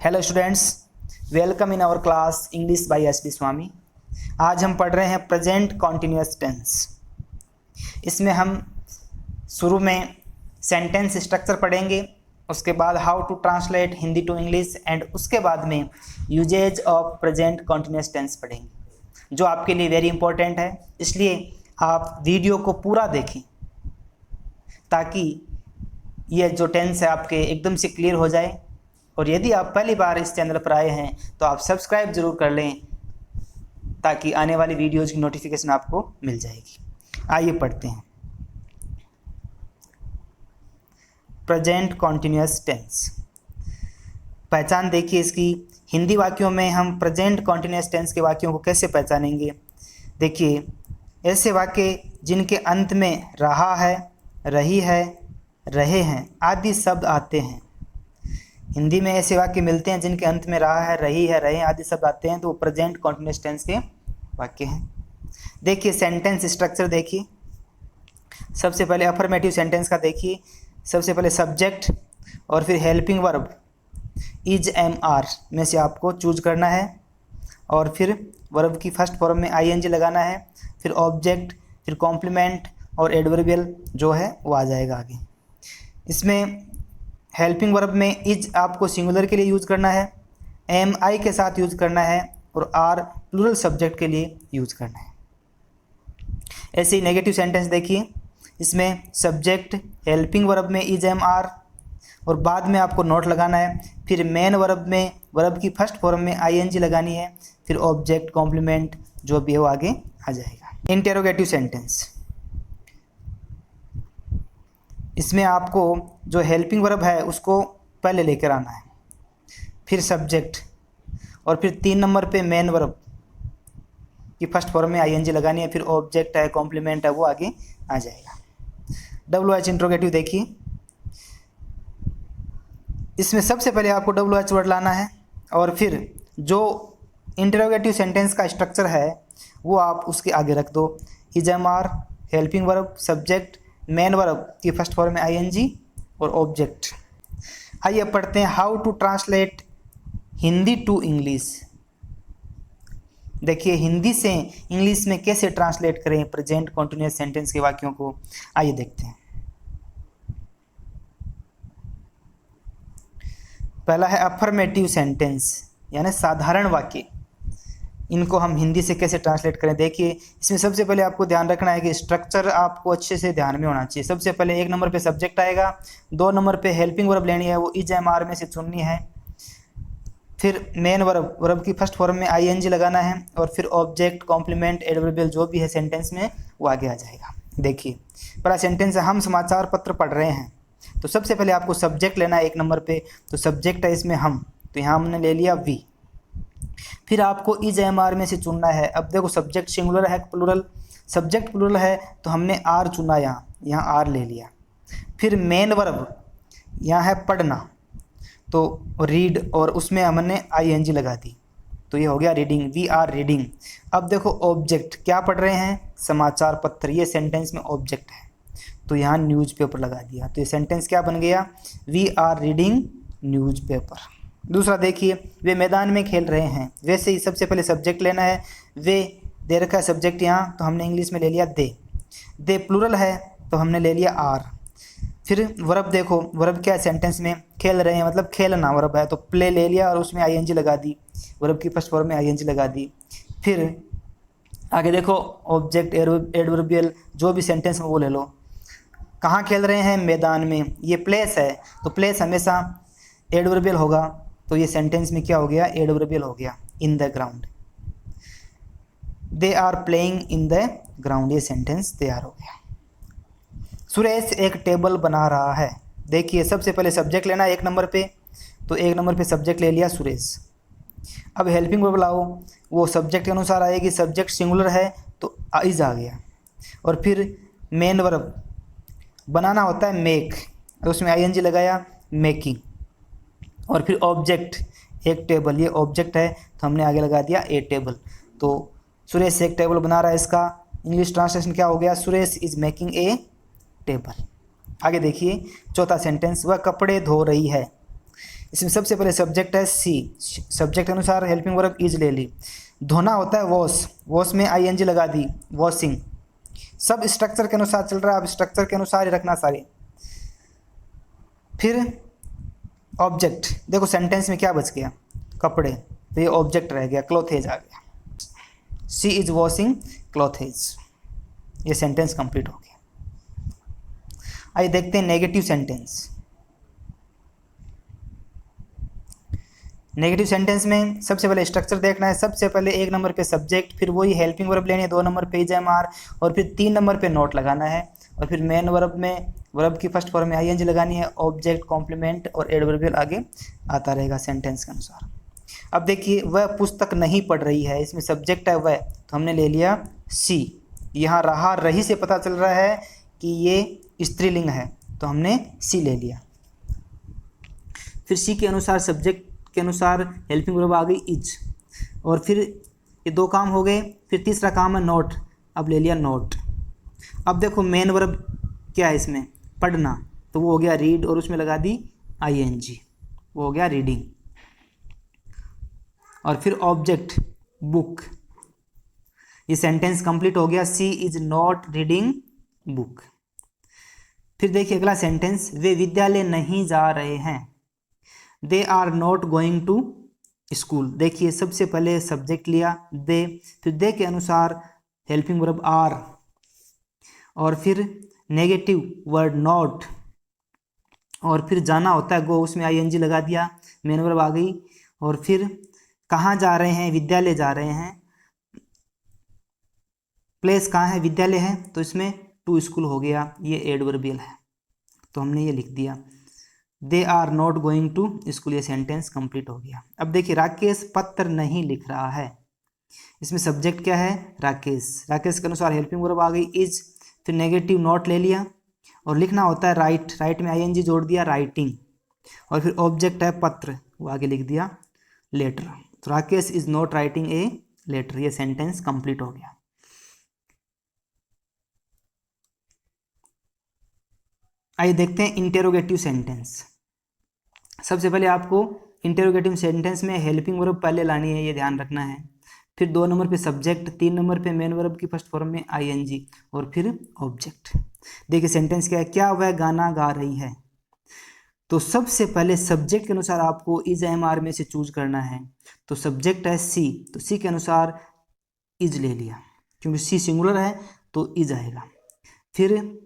Hello students, welcome in our class English by S D Swami. आज हम पढ़ रहे हैं प्रेजेंट कॉन्टिन्यूअस टेंस। इसमें हम शुरू में सेंटेंस स्ट्रक्चर पढ़ेंगे, उसके बाद how to translate Hindi to English and उसके बाद में uses of present continuous tense पढ़ेंगे, जो आपके लिए वेरी इंपॉर्टेंट है। इसलिए आप वीडियो को पूरा देखें ताकि ये जो टेंस है आपके एकदम से क्लियर हो जाए। और यदि आप पहली बार इस चैनल पर आए हैं तो आप सब्सक्राइब जरूर कर लें ताकि आने वाली वीडियोज़ की नोटिफिकेशन आपको मिल जाएगी। आइए पढ़ते हैं प्रेजेंट कॉन्टिन्यूअस टेंस। पहचान देखिए इसकी। हिंदी वाक्यों में हम प्रेजेंट कॉन्टिन्यूअस टेंस के वाक्यों को कैसे पहचानेंगे। देखिए, ऐसे वाक्य जिनके अंत में रहा है, रही है, रहे हैं आदि शब्द आते हैं। हिंदी में ऐसे वाक्य मिलते हैं जिनके अंत में रहा है, रही है, रहे आदि शब्द आते हैं, तो वो प्रेजेंट कॉन्टिन्यूअस टेंस के वाक्य हैं। देखिए सेंटेंस स्ट्रक्चर देखिए। सबसे पहले अफर्मेटिव सेंटेंस का देखिए। सबसे पहले सब्जेक्ट और फिर helping verb is am are में से आपको चूज करना है और फिर वर्ब की फर्स्ट फॉर्म में आईएनजी लगाना है, फिर ऑब्जेक्ट, फिर कॉम्प्लीमेंट और एडवर्बियल जो है वो आ जाएगा आगे। इसमें हेल्पिंग वर्ब में इज आपको सिंगुलर के लिए यूज़ करना है, एम आई के साथ यूज़ करना है और आर प्लूरल सब्जेक्ट के लिए यूज़ करना है। ऐसे ही नेगेटिव सेंटेंस देखिए। इसमें सब्जेक्ट हेल्पिंग वर्ब में इज एम आर और बाद में आपको नोट लगाना है, फिर मेन वर्ब में वर्ब की फर्स्ट फॉर्म में आईएनजी लगानी है, फिर ऑब्जेक्ट, कॉम्प्लीमेंट जो भी है वो आगे आ जाएगा। इंटेरोगेटिव सेंटेंस, इसमें आपको जो हेल्पिंग वर्ब है उसको पहले लेकर आना है, फिर सब्जेक्ट और फिर 3 नंबर पे मेन वर्ब की फर्स्ट फॉर्म में आईएनजी लगानी है, फिर ऑब्जेक्ट है, कॉम्प्लीमेंट है, वो आगे आ जाएगा। WH इंट्रोगेटिव देखिए। इसमें सबसे पहले आपको WH वर्ड लाना है और फिर जो इंटरोगेटिव सेंटेंस का स्ट्रक्चर है वो आप उसके आगे रख दो। Is am are, helping verb, subject, main verb की फर्स्ट फॉर्म में आईएनजी और ऑब्जेक्ट। आइए पढ़ते हैं how to translate Hindi to English. देखिए हिंदी से इंग्लिश में कैसे ट्रांसलेट करें प्रेजेंट कॉन्टिन्यूअस सेंटेंस के वाक्यों को, आइए देखते हैं। पहला है अफर्मेटिव सेंटेंस यानी साधारण वाक्य। इनको हम हिंदी से कैसे ट्रांसलेट करें। देखिए इसमें सबसे पहले आपको ध्यान रखना है कि स्ट्रक्चर आपको अच्छे से ध्यान में होना चाहिए। सबसे पहले 1 नंबर पे सब्जेक्ट आएगा, 2 नंबर पे हेल्पिंग वर्ब लेनी है, वो इज एम आर में से चुननी है, फिर मेन वर्ब की फर्स्ट फॉर्म में आईएनजी लगाना है और फिर ऑब्जेक्ट, कॉम्प्लीमेंट, एडवर्बियल जो भी है सेंटेंस में वो आगे आ जाएगा। देखिए पहला सेंटेंस है हम समाचार पत्र पढ़ रहे हैं, तो सबसे पहले आपको सब्जेक्ट लेना है 1 नंबर पे, तो सब्जेक्ट है इसमें हम, तो यहाँ हमने ले लिया वी। फिर आपको इज एम आर में से चुनना है। अब देखो सब्जेक्ट सिंगुलर है प्लूरल, सब्जेक्ट प्लूरल है तो हमने आर चुना, यहाँ आर ले लिया। फिर मेन वर्ब यहाँ है पढ़ना, तो रीड और उसमें हमने आईएनजी लगा दी, तो ये हो गया रीडिंग, वी आर रीडिंग। अब देखो ऑब्जेक्ट क्या पढ़ रहे हैं, समाचार पत्र, ये सेंटेंस में ऑब्जेक्ट है तो यहाँ न्यूज़पेपर लगा दिया, तो ये सेंटेंस क्या बन गया, वी आर रीडिंग न्यूज़पेपर। दूसरा देखिए वे मैदान में खेल रहे हैं। वैसे ही सबसे पहले सब्जेक्ट लेना है, वे दे रखा है सब्जेक्ट यहाँ, तो हमने इंग्लिश में ले लिया दे प्लूरल है तो हमने ले लिया आर। फिर वर्ब देखो, वर्ब क्या है सेंटेंस में, खेल रहे हैं मतलब खेलना वर्ब है, तो प्ले ले लिया और उसमें आईएनजी लगा दी, वर्ब की फर्स्ट फॉर्म में आईएनजी लगा दी। फिर आगे देखो ऑब्जेक्ट, एडवर्बियल जो भी सेंटेंस में वो ले लो। कहाँ खेल रहे हैं, मैदान में, ये प्लेस है तो प्लेस हमेशा एडवर्बियल होगा, तो ये सेंटेंस में क्या हो गया, एडवर्बियल हो गया, in the ground, they are playing in the ground, ये सेंटेंस तैयार हो गया। सुरेश एक टेबल बना रहा है। देखिए सबसे पहले सब्जेक्ट लेना है 1 नंबर पे, तो 1 नंबर पे सब्जेक्ट ले लिया सुरेश। अब हेल्पिंग वर्ब लाओ, वो सब्जेक्ट के अनुसार आएगी, सब्जेक्ट सिंगुलर है तो इज आ गया, और फिर मेन वर्ब बनाना होता है मेक, तो उसमें आईएनजी लगाया मेकिंग, और फिर ऑब्जेक्ट एक टेबल, ये ऑब्जेक्ट है तो हमने आगे लगा दिया ए टेबल, तो सुरेश एक टेबल बना रहा है, इसका इंग्लिश ट्रांसलेशन क्या हो गया, Suresh is making a table. आगे देखिए चौथा सेंटेंस, वह कपड़े धो रही है। इसमें सबसे पहले सब्जेक्ट है सी, सब्जेक्ट के अनुसार हेल्पिंग वर्ब इज ले ली। धोना होता है वॉश, वॉश में आईएनजी लगा दी, वॉशिंग। सब स्ट्रक्चर के अनुसार चल रहा है, आप स्ट्रक्चर के अनुसार ही रखना सारे। फिर ऑब्जेक्ट, देखो सेंटेंस में क्या बच गया, कपड़े, तो ये ऑब्जेक्ट रह गया, क्लॉथेज आ गया। शी इज वॉशिंग क्लॉथेज, ये सेंटेंस कंप्लीट हो गया। आइए देखते हैं नेगेटिव सेंटेंस। नेगेटिव सेंटेंस में सबसे पहले स्ट्रक्चर देखना है। सबसे पहले 1 नंबर पे सब्जेक्ट, फिर वही हेल्पिंग वर्ब लेनी है, 2 नंबर पे इज एम आर, और फिर 3 नंबर पे नोट लगाना है, और फिर मेन वर्ब में वर्ब की फर्स्ट फॉर्म में आईएनजी लगानी है, ऑब्जेक्ट, कॉम्प्लीमेंट और एडवर्बियल आगे आता रहेगा सेंटेंस के अनुसार। अब देखिए, वह पुस्तक नहीं पढ़ रही है, इसमें सब्जेक्ट है वह, तो हमने ले लिया सी। यहाँ रहा रही से पता चल रहा है कि ये स्त्रीलिंग है, तो हमने सी ले लिया। फिर सी के अनुसार सब्जेक्ट के अनुसार हेल्पिंग वर्ब आ गई इज, और फिर ये 2 काम हो गए। फिर तीसरा काम है नोट, अब ले लिया नोट। अब देखो मेन वर्ब क्या है इसमें, पढ़ना, तो वो हो गया रीड, और उसमें लगा दी आईएनजी, वो हो गया रीडिंग। और फिर ऑब्जेक्ट बुक, ये सेंटेंस कंप्लीट हो गया, सी इज नॉट रीडिंग बुक। फिर देखिए अगला सेंटेंस, वे विद्यालय नहीं जा रहे हैं, they are not going to school. देखिए सबसे पहले सब्जेक्ट लिया दे, फिर दे के अनुसार हेल्पिंग वर्ब आर, और फिर नेगेटिव वर्ड नॉट, और फिर जाना होता है गो, उसमें आईएनजी लगा दिया, मेन वर्ब आ गई। और फिर कहाँ जा रहे हैं, विद्यालय जा रहे हैं, प्लेस कहाँ है, विद्यालय है, तो इसमें टू स्कूल हो गया, ये एडवर्बियल है, तो हमने ये लिख दिया they are not going to school, ये सेंटेंस कंप्लीट हो गया। अब देखिए राकेश पत्र नहीं लिख रहा है, इसमें सब्जेक्ट क्या है, राकेश, राकेश के अनुसार हेल्पिंग वर्ब आ गई इज, फिर नेगेटिव नॉट ले लिया, और लिखना होता है राइट, राइट में आईएनजी जोड़ दिया, राइटिंग, और फिर ऑब्जेक्ट है पत्र, वो आगे लिख दिया लेटर, तो Rakesh is not writing a letter, ये सेंटेंस कंप्लीट हो गया। आइए देखते हैं इंटेरोगेटिव सेंटेंस। सबसे पहले आपको इंटेरोगेटिव सेंटेंस में हेल्पिंग वर्ब पहले लानी है, ये ध्यान रखना है। फिर 2 नंबर पे सब्जेक्ट, 3 नंबर पे मेन वर्ब की फर्स्ट फॉर्म में आईएनजी, और फिर ऑब्जेक्ट। देखिए सेंटेंस क्या है, क्या वह गाना गा रही है, तो सबसे पहले सब्जेक्ट के अनुसार आपको इज एम आर में से चूज करना है। तो सब्जेक्ट है सी, तो सी के अनुसार इज ले लिया, क्योंकि सी सिंगुलर है तो इज आएगा। फिर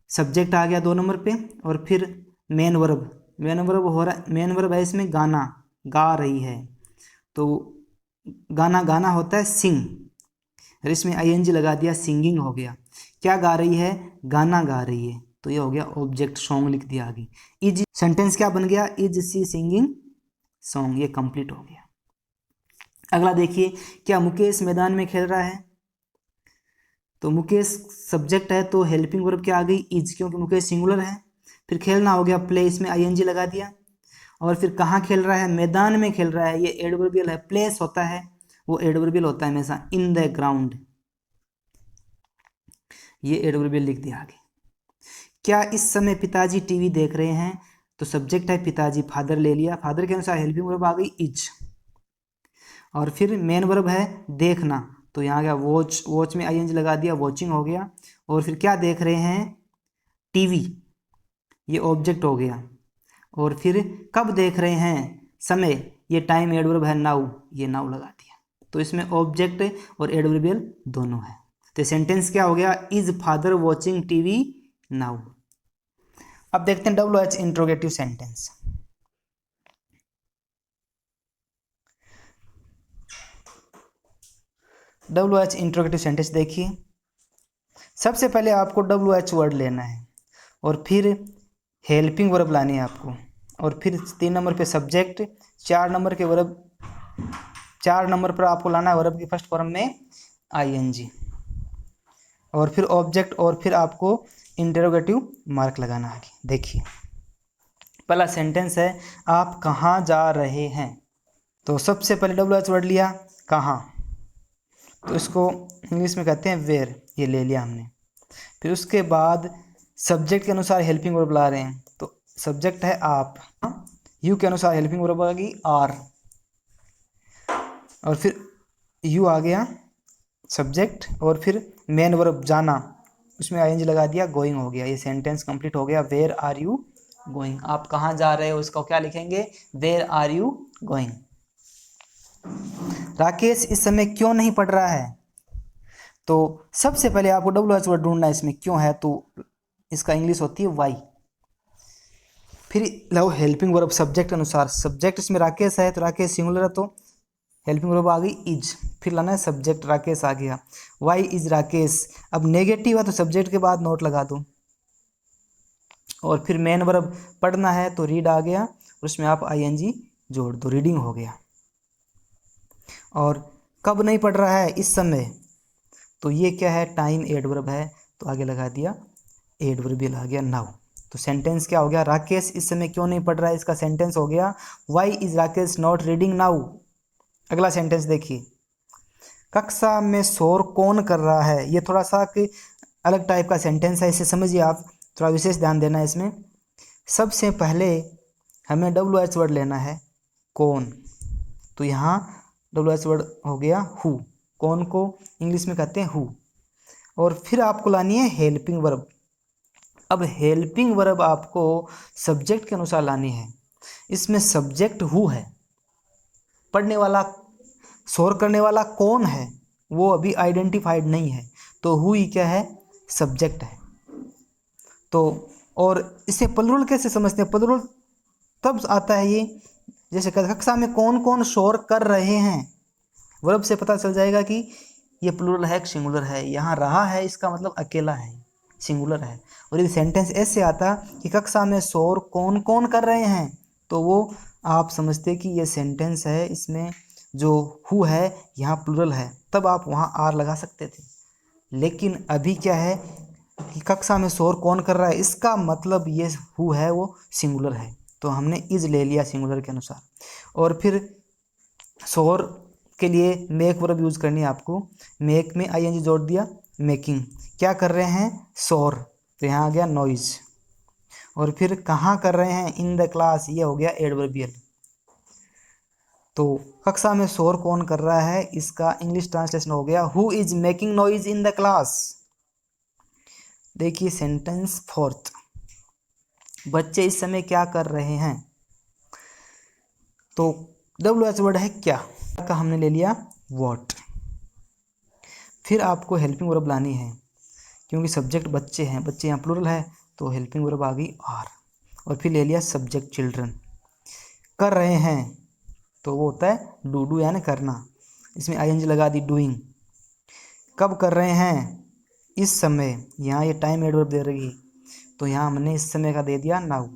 सब्जेक्ट आ गया 2 नंबर पे, और फिर मेन वर्ब, मेन वर्ब हो रहा, मेन वर्ब है इसमें गाना, गा रही है, तो गाना, गाना होता है सिंग, और इसमें आईएनजी लगा दिया, सिंगिंग हो गया। क्या गा रही है, गाना गा रही है, तो ये हो गया ऑब्जेक्ट, सॉन्ग लिख दिया आगे। इज सेंटेंस क्या बन गया, इज सी सिंगिंग सॉन्ग, ये कंप्लीट हो गया। अगला देखिए, क्या मुकेश मैदान में खेल रहा है, तो मुकेश सब्जेक्ट है, तो हेल्पिंग वर्ब क्या आ गई इज, क्योंकि मुकेश सिंगुलर है। फिर खेलना हो गया प्ले, इसमें आईएनजी लगा दिया, और फिर कहाँ खेल रहा है, मैदान में खेल रहा है, ये एडवर्बियल है। प्लेस होता है, वो एडवर्बियल होता है हमेशा, इन द ग्राउंड, ये एडवर्बियल लिख दिया आगे। क्या इस समय पिताजी टीवी देख रहे हैं, तो सब्जेक्ट है पिताजी, फादर ले लिया, फादर के अनुसार हेल्पिंग वर्ब आ गई इज, और फिर मेन वर्ब है देखना, तो यहाँ गया वॉच, वॉच में आईएनजी लगा दिया, वॉचिंग हो गया। और फिर क्या देख रहे हैं, टीवी, ये ऑब्जेक्ट हो गया। और फिर कब देख रहे हैं, समय, ये टाइम एडवर्ब है नाउ, ये नाउ लगा दिया, तो इसमें ऑब्जेक्ट और एडवर्बियल दोनों है। तो सेंटेंस क्या हो गया, is father watching TV now. अब देखते हैं WH interrogative sentence. WH interrogative sentence देखिए, सबसे पहले आपको WH वर्ड लेना है, और फिर हेल्पिंग वर्ब लानी है आपको, और फिर 3 नंबर पे सब्जेक्ट, 4 नंबर के वर्ब, 4 नंबर पर आपको लाना है वर्ब की फर्स्ट फॉर्म में आईएनजी, और फिर ऑब्जेक्ट, और फिर आपको इंटरोगेटिव मार्क लगाना है। देखिए पहला सेंटेंस है, आप कहाँ जा रहे हैं, तो सबसे पहले WH वर्ड लिया कहाँ, तो इसको इंग्लिश में कहते हैं वेयर, ये ले लिया हमने। फिर उसके बाद सब्जेक्ट के अनुसार हेल्पिंग वर्ब ला रहे हैं, तो सब्जेक्ट है आप, यू के अनुसार हेल्पिंग वर्ब आ गई आर, और फिर यू आ गया सब्जेक्ट, और फिर मेन वर्ब जाना, उसमें आईएनजी लगा दिया, गोइंग हो गया। ये सेंटेंस कंप्लीट हो गया। वेयर आर यू गोइंग, आप कहाँ जा रहे हो, उसको क्या लिखेंगे, where are you going. Rakesh इस समय क्यों नहीं पढ़ रहा है, तो सबसे पहले आपको WH वर्ड ढूंढना है इसमें क्यों है, तो इसका इंग्लिश होती है वाई। फिर लो हेल्पिंग वर्ब सब्जेक्ट अनुसार, सब्जेक्ट इसमें राकेश है तो राकेश सिंगुलर है तो हेल्पिंग वर्ब आ गई इज, फिर लाना है सब्जेक्ट, राकेश आ गया, वाई इज राकेश। अब नेगेटिव है तो सब्जेक्ट के बाद नोट लगा दो, और फिर मेन वर्ब पढ़ना है तो रीड आ गया, उसमें आप आईएनजी जोड़ दो, रीडिंग हो गया। और कब नहीं पढ़ रहा है, इस समय, तो ये क्या है, टाइम एडवर्ब है तो आगे लगा दिया एडवर्बियल आ गया नाउ। तो सेंटेंस क्या हो गया, राकेश इस समय क्यों नहीं पढ़ रहा है, इसका सेंटेंस हो गया why is Rakesh not reading now. अगला सेंटेंस देखिए, कक्षा में शोर कौन कर रहा है, ये थोड़ा सा अलग टाइप का सेंटेंस है, इसे समझिए आप, थोड़ा विशेष ध्यान देना है इसमें। सबसे पहले हमें WH वर्ड लेना है कौन, तो यहाँ WH वर्ड हो गया हु, कौन को इंग्लिश में कहते हैं हु, और फिर आपको लानी है हेल्पिंग वर्ब। अब हेल्पिंग वर्ब आपको सब्जेक्ट के अनुसार लानी है, इसमें सब्जेक्ट हु है, पढ़ने वाला शोर करने वाला कौन है वो अभी आइडेंटिफाइड नहीं है, तो हु ही क्या है, सब्जेक्ट है। तो और इसे प्लुरल कैसे समझते हैं, प्लुरल तब आता है ये, जैसे कक्षा में कौन कौन शोर कर रहे हैं, वर्ब से पता चल जाएगा कि ये प्लुरल है सिंगुलर है, यहाँ रहा है इसका मतलब अकेला है, सिंगुलर है। और यदि सेंटेंस ऐसे आता कि कक्षा में शोर कौन कौन कर रहे हैं, तो वो आप समझते कि ये सेंटेंस है, इसमें जो हु है यहाँ प्लुरल है, तब आप वहाँ आर लगा सकते थे। लेकिन अभी क्या है कि कक्षा में शोर कौन कर रहा है, इसका मतलब ये हु है वो सिंगुलर है, तो हमने इज ले लिया सिंगुलर के अनुसार। और फिर शोर के लिए मेक वर्ब यूज़ करनी है आपको, मेक में आईएनजी जोड़ दिया, मेकिंग, क्या कर रहे हैं, शोर, तो यहाँ आ गया नॉइज। और फिर कहाँ कर रहे हैं, इन द क्लास, ये हो गया एडवर्बियल। तो कक्षा में शोर कौन कर रहा है, इसका इंग्लिश ट्रांसलेशन हो गया who is making noise in the class. देखिए सेंटेंस फोर्थ, बच्चे इस समय क्या कर रहे हैं, तो WH वर्ड है क्या का हमने ले लिया व्हाट। फिर आपको हेल्पिंग वर्ब लानी है, क्योंकि सब्जेक्ट बच्चे हैं, बच्चे यहाँ प्लुरल है तो हेल्पिंग वर्ब आ गई आर, और फिर ले लिया सब्जेक्ट चिल्ड्रन। कर रहे हैं तो वो होता है डू यानी करना, इसमें आईएनजी लगा दी डूइंग। कब कर रहे हैं, इस समय, यहाँ ये टाइम एडवर्ब दे रही, तो यहाँ हमने इस समय का दे दिया नाउ।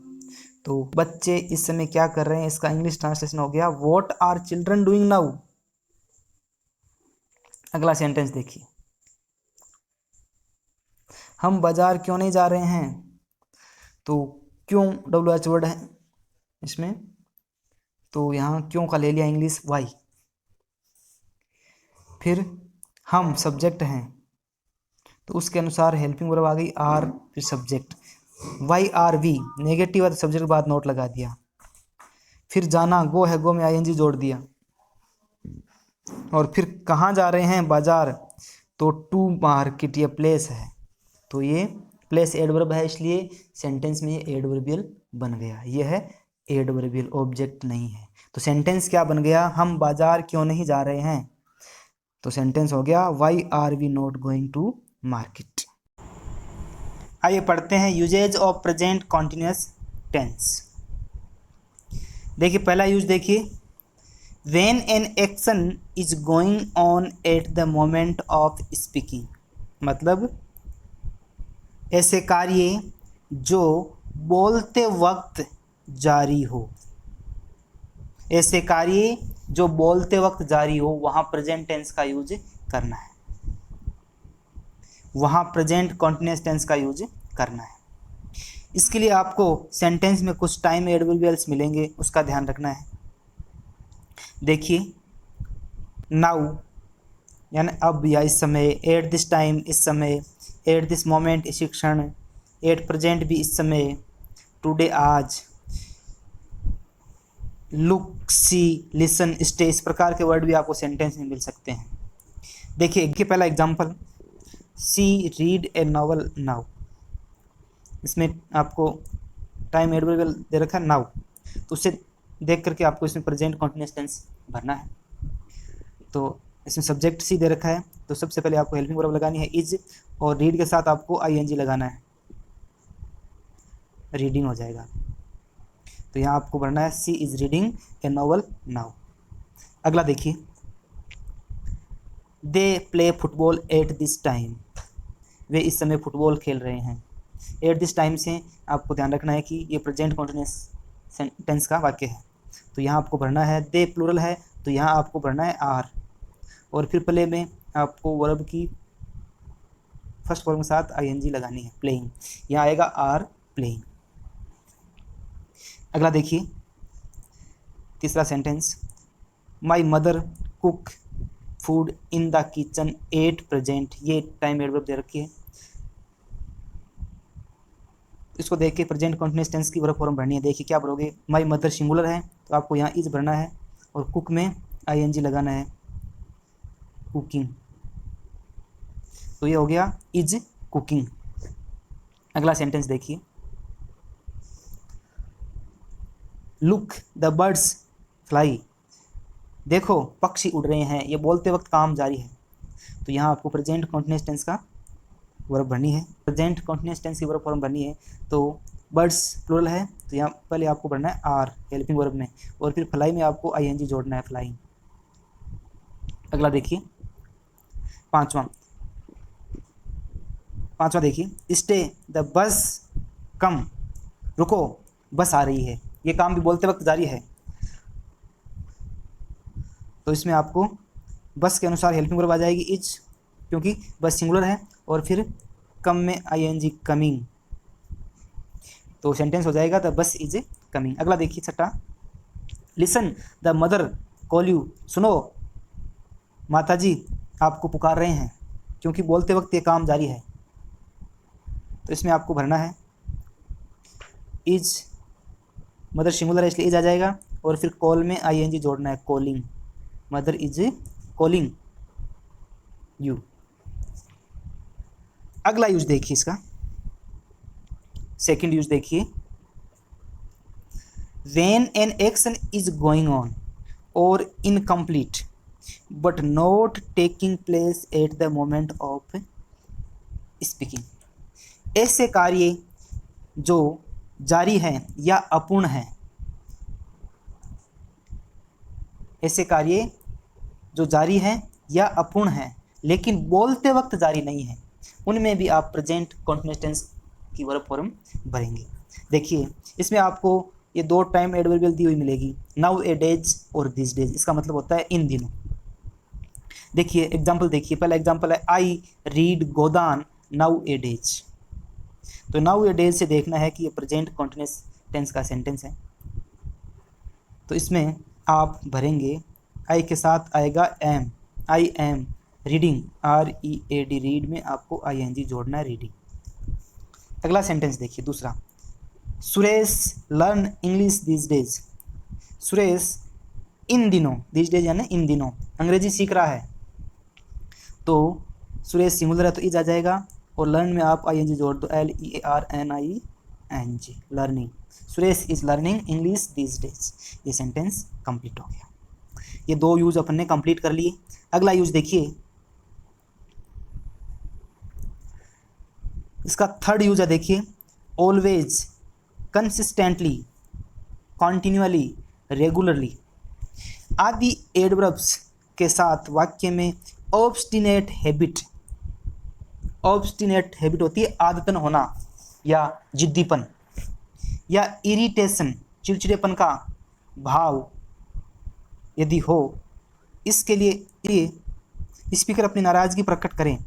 तो बच्चे इस समय क्या कर रहे हैं, इसका इंग्लिश ट्रांसलेशन हो गया what are children doing now. अगला सेंटेंस देखिए, हम बाजार क्यों नहीं जा रहे हैं, तो क्यों WH वर्ड है इसमें, तो यहाँ क्यों का ले लिया इंग्लिश वाई। फिर हम सब्जेक्ट हैं तो उसके अनुसार हेल्पिंग वर्ब आ गई आर, फिर subject, why are we, negative है तो सब्जेक्ट के बाद नोट लगा दिया। फिर जाना, गो है, गो में आईएनजी जोड़ दिया। और फिर कहाँ जा रहे हैं, बाजार, तो टू मार्केट, ये प्लेस है, तो ये प्लेस एडवर्ब है, इसलिए सेंटेंस में ये एडवर्बियल बन गया, ये है एडवर्बियल, ऑब्जेक्ट नहीं है। तो सेंटेंस क्या बन गया, हम बाजार क्यों नहीं जा रहे हैं, तो सेंटेंस हो गया why are we not going to market. आइए पढ़ते हैं uses of present continuous tense. देखिए पहला यूज देखिए, when an action is going on at the moment of speaking, मतलब ऐसे कार्य जो बोलते वक्त जारी हो, ऐसे कार्य जो बोलते वक्त जारी हो, वहाँ प्रेजेंट टेंस का यूज करना है, वहाँ प्रेजेंट कॉन्टिन्यूस टेंस का यूज करना है। इसके लिए आपको सेंटेंस में कुछ टाइम एडवर्बियल्स मिलेंगे, उसका ध्यान रखना है। देखिए नाउ यानी अब या इस समय, एट दिस टाइम इस समय, एट दिस मोमेंट इसी क्षण, एट प्रेजेंट भी इस समय, टुडे आज, लुक, सी, लिसन, स्टे, इस प्रकार के वर्ड भी आपको सेंटेंस में मिल सकते हैं। देखिए कि पहला example, she read a novel now. इसमें आपको टाइम एडवर्बियल दे रखा है नाउ, तो उससे देख करके आपको इसमें प्रेजेंट कंटीन्यूअस टेंस भरना है। तो इसमें सब्जेक्ट सी दे रखा है, तो सबसे पहले आपको हेल्पिंग वर्ब लगानी है इज, और रीड के साथ आपको आईएनजी लगाना है, रीडिंग हो जाएगा। तो यहाँ आपको भरना है she is reading a novel now. अगला देखिए, they play football at this time. वे इस समय फुटबॉल खेल रहे हैं। एट दिस टाइम से आपको ध्यान रखना है कि ये प्रेजेंट कंटीन्यूअस टेंस का वाक्य है। तो यहाँ आपको भरना है, दे प्लूरल है तो यहाँ आपको भरना है आर, और फिर प्ले में आपको वर्ब की फर्स्ट फॉर्म के साथ आईएनजी लगानी है, प्लेइंग। यहाँ आएगा आर प्लेइंग। अगला देखिए, तीसरा sentence, my mother cook food in the kitchen at present. ये टाइम एडवर्ब दे रखी है, इसको देख के प्रेजेंट कंटीन्यूअस टेंस की वर्ब फॉर्म भरनी है। देखिए क्या भरोगे, माई मदर सिंगुलर है तो आपको यहाँ इज भरना है, और कुक में आईएनजी लगाना है, कुकिंग। तो ये हो गया इज कुकिंग। अगला सेंटेंस देखिए, लुक द बर्ड्स फ्लाई। देखो पक्षी उड़ रहे हैं, ये बोलते वक्त काम जारी है। तो यहाँ आपको प्रेजेंट कंटीन्यूअस टेंस का वर्ब भरनी है, प्रेजेंट कंटीन्यूअस टेंस की वर्ब फॉर्म भरनी है। तो बर्ड्स प्लूरल है तो यहाँ पहले आपको भरना है आर हेल्पिंग वर्ब में, और फिर फ्लाई में आपको आईएनजी जोड़ना है, फ्लाइंग। अगला देखिए, पांचवा देखिए, स्टे द बस कम। रुको बस आ रही है, ये काम भी बोलते वक्त जारी है। तो इसमें आपको बस के अनुसार हेल्पिंग वर्ब आ जाएगी इज, क्योंकि बस सिंगुलर है, और फिर कम में आईएनजी कमिंग। तो सेंटेंस हो जाएगा द बस इज कमिंग। अगला देखिए छठा, listen the mother call you. सुनो माता जी आपको पुकार रहे हैं, क्योंकि बोलते वक्त ये काम जारी है। तो इसमें आपको भरना है इज, मदर सिंगुलर है इसलिए इज आ जाएगा, और फिर कॉल में आईएनजी जोड़ना है, calling. Mother is calling you. अगला यूज देखिए इसका, सेकंड यूज देखिए, when an action is going on और incomplete but not taking place at the moment of speaking. ऐसे कार्य जो जारी हैं या अपूर्ण हैं, ऐसे कार्य जो जारी हैं या अपूर्ण हैं लेकिन बोलते वक्त जारी नहीं है, उनमें भी आप प्रेजेंट कंटीन्यूअस टेंस की वर्ब फॉर्म भरेंगे। देखिए इसमें आपको ये दो टाइम एडवर्बियल दी हुई मिलेगी, नाउ ए डेज और दिस डेज। इसका मतलब होता है इन दिनों। देखिए एग्जाम्पल देखिए, पहला एग्जाम्पल है I read Godan nowadays. तो नाउ ए डेज से देखना है कि ये प्रेजेंट कंटीन्यूअस टेंस का सेंटेंस है। तो इसमें आप भरेंगे, आई के साथ आएगा am, I am reading, READ, read में आपको ING जोड़ना है, रीडिंग। अगला सेंटेंस देखिए दूसरा, Suresh learn English this days. Suresh इन दिनों, दिस डेज यानी इन दिनों अंग्रेजी सीख रहा है। तो सुरेश सिंगुलर है तो इज आ जाएगा, और लर्न में आप ING जोड़ दो, LEARNING, learning. Suresh is learning English this days. ये सेंटेंस कंप्लीट हो गया। ये दो यूज अपन ने कंप्लीट कर लिए। अगला यूज देखिए, इसका थर्ड यूज है, देखिए ऑलवेज, कंसिस्टेंटली, कॉन्टिन्यूअली, रेगुलरली आदि एडवर्ब्स के साथ वाक्य में ऑब्स्टिनेट हैबिट, ऑब्स्टिनेट हैबिट होती है आदतन होना या जिद्दीपन, या इरिटेशन, चिड़चिड़ेपन का भाव यदि हो, इसके लिए स्पीकर अपनी नाराज़गी प्रकट करें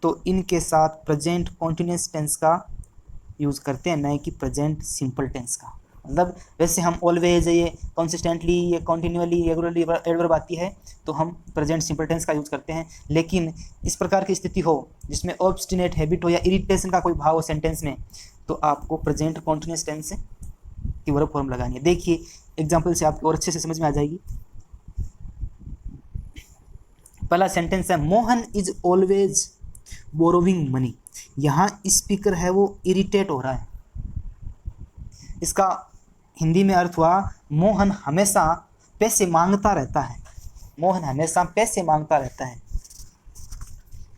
तो इनके साथ प्रेजेंट कॉन्टिन्यूअस टेंस का यूज़ करते हैं, न कि प्रेजेंट सिंपल टेंस का। मतलब वैसे हम ऑलवेज, ये कंसिस्टेंटली, ये कॉन्टिन्यूअली, रेगुलरली एडवर्ब आती है तो हम प्रेजेंट सिंपल टेंस का यूज़ करते हैं। लेकिन इस प्रकार की स्थिति हो जिसमें ऑब्स्टिनेट हैबिट हो या इरिटेशन का कोई भाव हो सेंटेंस में, तो आपको प्रेजेंट कॉन्टिन्यूअस टेंस की वर्ब फॉर्म लगानी है। देखिए एग्जाम्पल से आपको और अच्छे से समझ में आ जाएगी। पहला सेंटेंस है Mohan is always borrowing money. यहाँ स्पीकर है वो इरिटेट हो रहा है। इसका हिंदी में अर्थ हुआ मोहन हमेशा पैसे मांगता रहता है। मोहन हमेशा पैसे मांगता रहता है,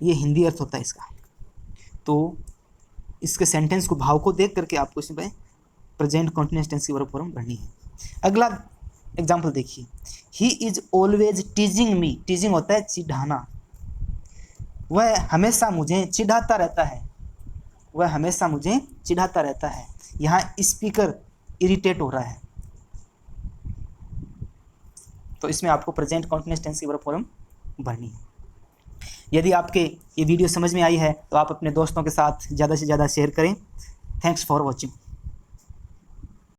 ये हिंदी अर्थ होता है इसका। तो इसके सेंटेंस को, भाव को देख करके आपको इसमें प्रेजेंट कंटीन्यूअस टेंस की वर्ब फॉर्म भरनी है। अगला एग्जाम्पल देखिए, ही इज ऑलवेज टीजिंग मी। टीजिंग होता है चिढ़ाना। वह हमेशा मुझे चिढ़ाता रहता है। वह हमेशा मुझे चिढ़ाता रहता है। यहाँ स्पीकर इरिटेट हो रहा है, तो इसमें आपको प्रेजेंट कंटीन्यूअस टेंस की वर्ब फॉर्म भरनी है। यदि आपके ये वीडियो समझ में आई है तो आप अपने दोस्तों के साथ ज़्यादा से ज़्यादा शेयर करें। Thanks for watching.